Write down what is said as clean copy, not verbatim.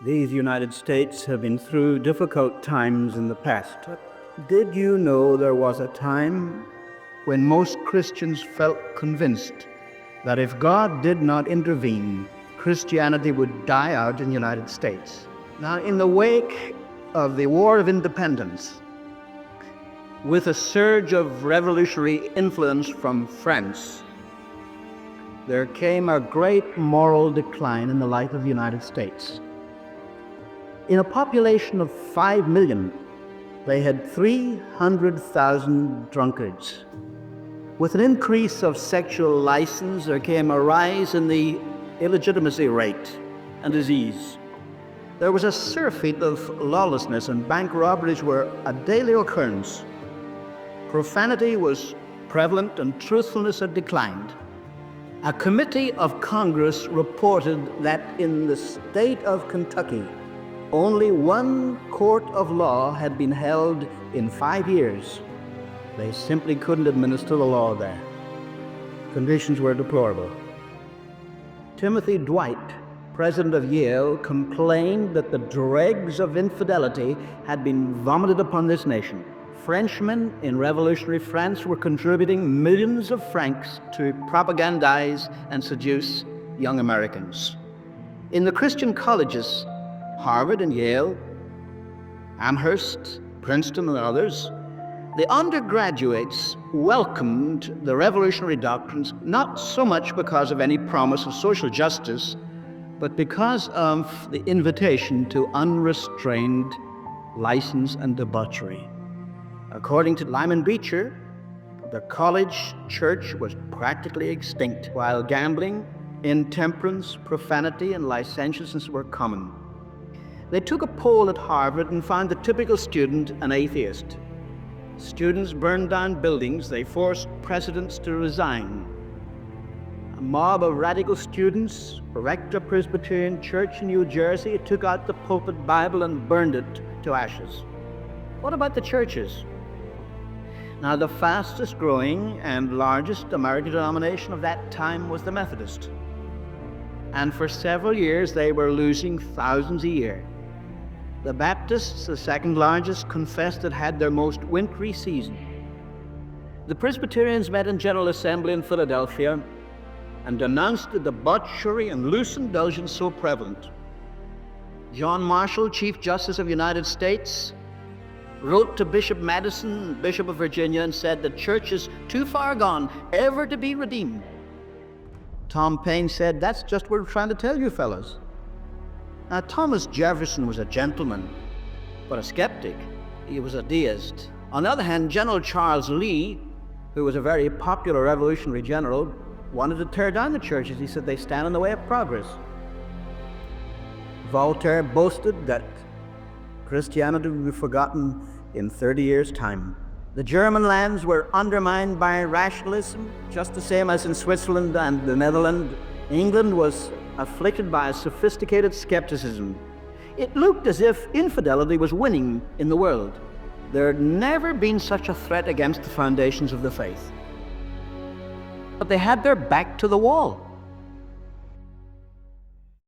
These United States have been through difficult times in the past. Did you know there was a time when most Christians felt convinced that if God did not intervene, Christianity would die out in the United States? Now, in the wake of the War of Independence, with a surge of revolutionary influence from France, there came a great moral decline in the life of the United States. In a population of 5 million, they had 300,000 drunkards. With an increase of sexual license, there came a rise in the illegitimacy rate and disease. There was a surfeit of lawlessness, and bank robberies were a daily occurrence. Profanity was prevalent and truthfulness had declined. A committee of Congress reported that in the state of Kentucky, only one court of law had been held in 5 years. They simply couldn't administer the law there. Conditions were deplorable. Timothy Dwight, president of Yale, complained that the dregs of infidelity had been vomited upon this nation. Frenchmen in revolutionary France were contributing millions of francs to propagandize and seduce young Americans. In the Christian colleges, Harvard and Yale, Amherst, Princeton, and others, the undergraduates welcomed the revolutionary doctrines not so much because of any promise of social justice, but because of the invitation to unrestrained license and debauchery. According to Lyman Beecher, the college church was practically extinct, while gambling, intemperance, profanity, and licentiousness were common. They took a poll at Harvard and found the typical student an atheist. Students burned down buildings. They forced presidents to resign. A mob of radical students wrecked a Presbyterian church in New Jersey. It took out the pulpit Bible and burned it to ashes. What about the churches? Now, the fastest growing and largest American denomination of that time was the Methodist. And for several years, they were losing thousands a year. The Baptists, the second largest, confessed it had their most wintry season. The Presbyterians met in General Assembly in Philadelphia and denounced the debauchery and loose indulgence so prevalent. John Marshall, Chief Justice of the United States, wrote to Bishop Madison, Bishop of Virginia, and said the church is too far gone ever to be redeemed. Tom Paine said, "That's just what we're trying to tell you fellows." Now, Thomas Jefferson was a gentleman, but a skeptic. He was a deist. On the other hand, General Charles Lee, who was a very popular revolutionary general, wanted to tear down the churches. He said they stand in the way of progress. Voltaire boasted that Christianity would be forgotten in 30 years' time. The German lands were undermined by rationalism, just the same as in Switzerland and the Netherlands. England was afflicted by a sophisticated skepticism. It looked as if infidelity was winning in the world. There had never been such a threat against the foundations of the faith. But they had their back to the wall.